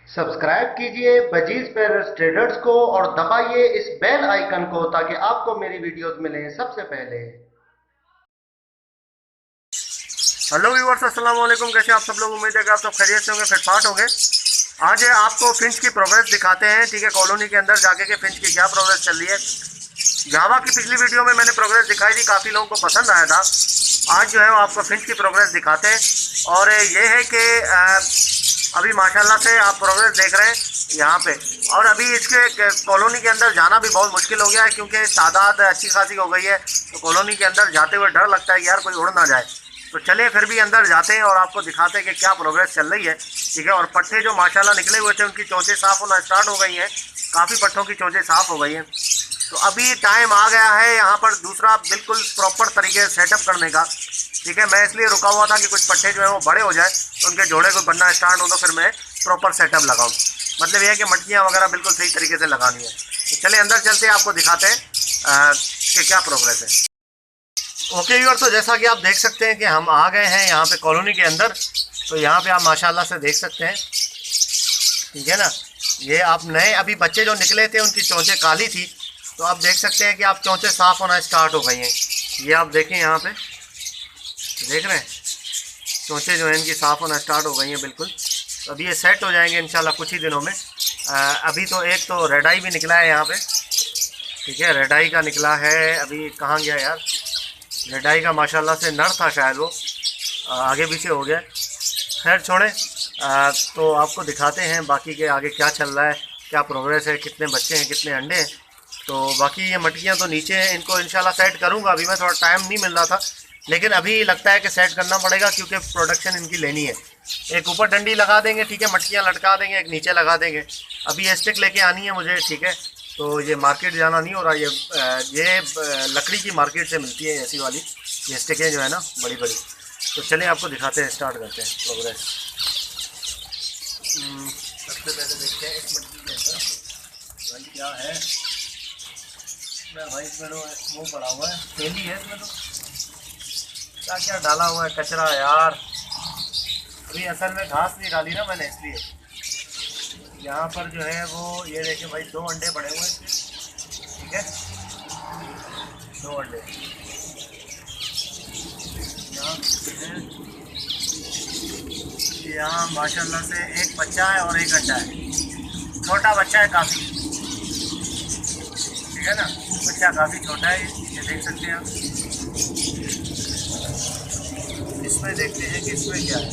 Subscribe कीजिए budgies पेरस traders को और दबाइए इस बेल आइकन को ताकि आपको मेरी वीडियोस मिलें सबसे पहले। हेलो व्यूअर्स, अस्सलाम वालेकुम। कैसे आप सब लोग? उम्मीद है कि आप सब खैरियत से होंगे, फिटफाट होंगे। आज आपको फिंच की प्रोग्रेस दिखाते हैं, ठीक है। कॉलोनी के अंदर जाके के फिंच की क्या प्रोग्रेस चल रही है। जावा की पिछली वीडियो में मैंने प्रोग्रेस दिखाई थी, काफ़ी लोगों को पसंद आया था। आज जो है वो आपको फिंच की प्रोग्रेस दिखाते हैं और ये है कि अभी माशाल्लाह से आप प्रोग्रेस देख रहे हैं यहाँ पे। और अभी इसके कॉलोनी के अंदर जाना भी बहुत मुश्किल हो गया है क्योंकि तादाद अच्छी खासी हो गई है। तो कॉलोनी के अंदर जाते हुए डर लगता है कि यार कोई उड़ ना जाए। तो चलिए फिर भी अंदर जाते हैं और आपको दिखाते हैं कि क्या प्रोग्रेस चल रही है, ठीक है। और पट्टे जो माशाल्लाह निकले हुए थे उनकी चोंचें साफ़ होना स्टार्ट हो गई हैं। काफ़ी पट्टों की चोंचें साफ़ हो गई हैं। तो अभी टाइम आ गया है यहाँ पर दूसरा बिल्कुल प्रॉपर तरीके से सेटअप करने का, ठीक है। मैं इसलिए रुका हुआ था कि कुछ पट्टे जो है वो बड़े हो जाए तो उनके जोड़े को बनना स्टार्ट हो तो फिर मैं प्रॉपर सेटअप लगाऊँ। मतलब यह है कि मटकियाँ वगैरह बिल्कुल सही तरीके से लगानी है। तो चलिए अंदर चलते हैं, आपको दिखाते हैं कि क्या प्रोग्रेस है। ओके व्यूअर, तो जैसा कि आप देख सकते हैं कि हम आ गए हैं यहाँ पे कॉलोनी के अंदर। तो यहाँ पे आप माशाल्लाह से देख सकते हैं, ठीक है ना। ये आप नए अभी बच्चे जो निकले थे उनकी चोंचें काली थी, तो आप देख सकते हैं कि आप चोंचें साफ़ होना स्टार्ट हो गई हैं। ये आप देखें यहाँ पे, देख रहे हैं चोंचें जो है इनकी साफ़ होना स्टार्ट हो गई हैं बिल्कुल। तो अभी ये सेट हो जाएंगे इंशाल्लाह कुछ ही दिनों में। अभी तो एक तो रेड आई भी निकला है यहाँ पे, ठीक है। रेड आई का निकला है, अभी कहाँ गया यार। रेड आई का माशाल्लाह से नर था शायद, वो आगे पीछे हो गया। खैर छोड़ें, तो आपको दिखाते हैं बाकी के आगे क्या चल रहा है, क्या प्रोग्रेस है, कितने बच्चे हैं, कितने अंडे हैं। तो बाकी ये मटकियाँ तो नीचे हैं, इनको इंशाल्लाह सेट करूँगा। अभी मैं थोड़ा टाइम नहीं मिल रहा था, लेकिन अभी लगता है कि सेट करना पड़ेगा क्योंकि प्रोडक्शन इनकी लेनी है। एक ऊपर डंडी लगा देंगे, ठीक है, मटकियाँ लटका देंगे, एक नीचे लगा देंगे। अभी ये स्टिक लेके आनी है मुझे, ठीक है। तो ये मार्केट जाना नहीं हो रहा, ये लकड़ी की मार्केट से मिलती है ऐसी वाली ये स्टिकें जो है ना, बड़ी बड़ी। तो चलिए आपको दिखाते हैं, स्टार्ट करते हैं प्रोग्रेस। सबसे पहले देखते हैं इस मटकी के अंदर भाई क्या है। भाई इसमें तो वो पड़ा हुआ है, तेली है इसमें, तो क्या क्या डाला हुआ है कचरा यार। अभी असल में घास नहीं डाली ना मैंने, इसलिए यहाँ पर जो है वो ये देखें भाई, 2 अंडे पड़े हुए हैं इसमें, ठीक है। 2 अंडे यहाँ माशाल्लाह से एक बच्चा है और एक अंडा है। छोटा बच्चा है काफ़ी, ठीक है ना। बच्चा काफ़ी छोटा है, ये देख सकते हैं आप। इसमें देखते हैं कि इसमें क्या है।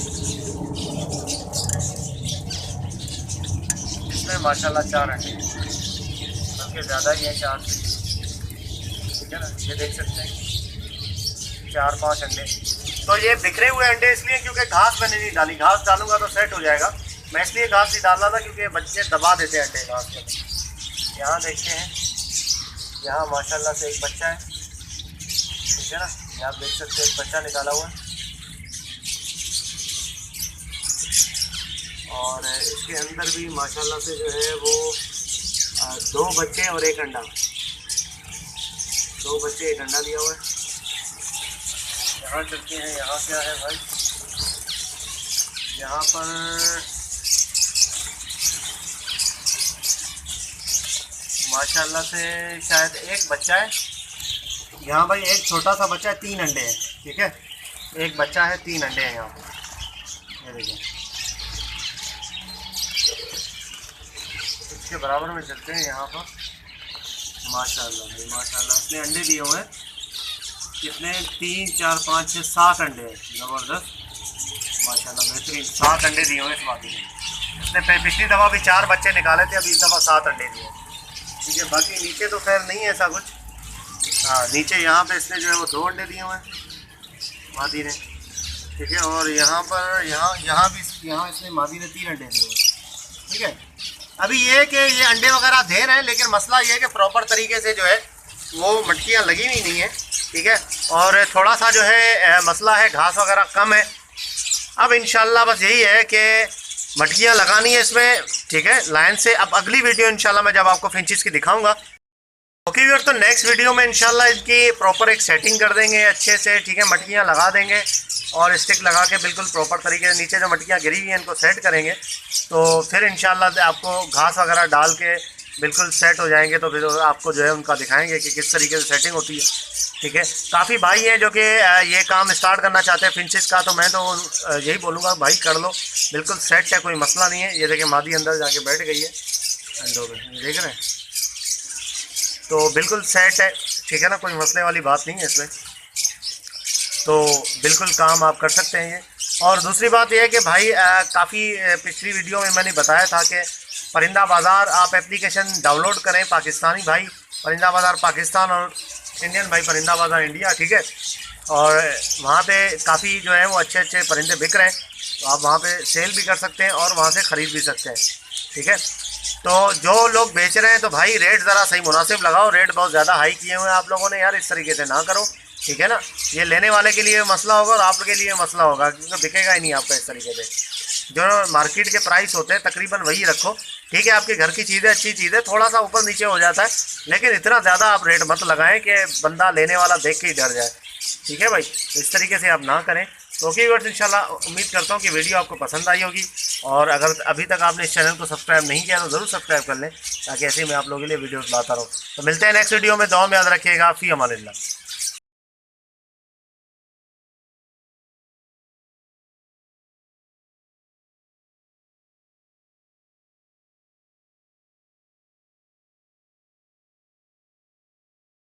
इसमें माशाल्लाह 4 अंडे हैं, बल्कि ज़्यादा ही है, 4 से, ठीक है ना। ये देख सकते हैं 4-5 अंडे। तो ये बिखरे हुए अंडे इसलिए क्योंकि घास मैंने नहीं डाली। घास डालूंगा तो सेट हो जाएगा, मैं इसलिए घास नहीं डाल रहा था क्योंकि बच्चे दबा देते हैं अंडे घास के। यहाँ देखते हैं, यहाँ माशाल्लाह से एक बच्चा है, ठीक है ना। यहाँ आप देख सकते हैं एक बच्चा निकाला हुआ है और इसके अंदर भी माशाल्लाह से जो है वो 2 बच्चे और एक अंडा, 2 बच्चे एक अंडा दिया हुआ है। यहाँ चलते हैं, यहाँ क्या है भाई। यहाँ पर माशाल्लाह से शायद एक बच्चा है। यहाँ भाई एक छोटा सा बच्चा है, 3 अंडे हैं, ठीक है। एक बच्चा है, 3 अंडे हैं यहाँ पर, ये देखिए। इसके बराबर में चलते हैं यहाँ पर। माशाल्लाह भाई माशाल्लाह, इसने अंडे दिए हुए हैं कितने, 3, 4, 5, 6, 7 अंडे हैं। ज़बरदस्त माशाल्लाह, बेहतरीन 7 अंडे दिए हुए इस बाकी में। इसने पिछली दफ़ा भी 4 बच्चे निकाले थे, अभी इस दफ़ा 7 अंडे दिए, ठीक है। बाकी नीचे तो खैर नहीं है ऐसा कुछ। हाँ, नीचे यहाँ पे इसने जो है वो 2 अंडे दिए हुए हैं मादी ने, ठीक है। और यहाँ पर यहाँ भी यहाँ इसने मादी ने 3 अंडे दिए हुए हैं, ठीक है। अभी ये कि ये अंडे वगैरह दे रहे हैं, लेकिन मसला ये है कि प्रॉपर तरीके से जो है वो मटकियाँ लगी हुई नहीं है, ठीक है। और थोड़ा सा जो है मसला है, घास वगैरह कम है। अब इंशाल्लाह बस यही है कि मटकियाँ लगानी है इसमें, ठीक है, लाइन से। अब अगली वीडियो इंशाल्लाह मैं जब आपको फिंचेस की दिखाऊंगा, ओके व्यूअर, तो नेक्स्ट वीडियो में इंशाल्लाह इसकी प्रॉपर एक सेटिंग कर देंगे अच्छे से, ठीक है। मटकियाँ लगा देंगे और स्टिक लगा के बिल्कुल प्रॉपर तरीके से नीचे जो मटकियाँ गिरी हुई हैं इनको सेट करेंगे, तो फिर इंशाल्लाह आपको घास वगैरह डाल के बिल्कुल सेट हो जाएंगे। तो फिर आपको जो है उनका दिखाएंगे कि किस तरीके से सेटिंग होती है। ठीक है, काफ़ी भाई हैं जो कि ये काम स्टार्ट करना चाहते हैं फिंचेस का, तो मैं तो यही बोलूँगा भाई कर लो, बिल्कुल सेट है, कोई मसला नहीं है। ये देखिए मादी अंदर जाके बैठ गई है अंडों में, देख रहे हैं, तो बिल्कुल सेट है। ठीक है ना, कोई मसले वाली बात नहीं है इसमें, तो बिल्कुल काम आप कर सकते हैं ये। और दूसरी बात यह है कि भाई काफ़ी पिछली वीडियो में मैंने बताया था कि परिंदा बाज़ार आप एप्लीकेशन डाउनलोड करें, पाकिस्तानी भाई परिंदा बाज़ार पाकिस्तान और इंडियन भाई परिंदा बाज़ार इंडिया। ठीक है, और वहाँ पे काफ़ी जो है वो अच्छे अच्छे परिंदे बिक रहे हैं, तो आप वहाँ पे सेल भी कर सकते हैं और वहाँ से ख़रीद भी सकते हैं। ठीक है, तो जो लोग बेच रहे हैं तो भाई रेट ज़रा सही मुनासिब लगाओ, रेट बहुत ज़्यादा हाई किए हुए हैं आप लोगों ने यार, इस तरीके से ना करो। ठीक है ना, ये लेने वाले के लिए मसला होगा और आपके लिए मसला होगा, क्योंकि बिकेगा ही नहीं आपका इस तरीके से। जो मार्केट के प्राइस होते हैं तकरीबन वही रखो। ठीक है, आपके घर की चीज़ें अच्छी चीज़ें, थोड़ा सा ऊपर नीचे हो जाता है, लेकिन इतना ज़्यादा आप रेट मत लगाएं कि बंदा लेने वाला देख के ही डर जाए। ठीक है भाई, इस तरीके से आप ना करें। तो ओके व्यूअर्स, इंशाल्लाह उम्मीद करता हूँ कि वीडियो आपको पसंद आई होगी, और अगर अभी तक आपने इस चैनल को सब्सक्राइब नहीं किया तो ज़रूर सब्सक्राइब कर लें, ताकि ऐसे ही मैं आप लोगों के लिए वीडियोस लाता रहूँ। तो मिलते हैं नेक्स्ट वीडियो में, दुआ में याद रखिएगा। फ़ी अमानिल्लाह।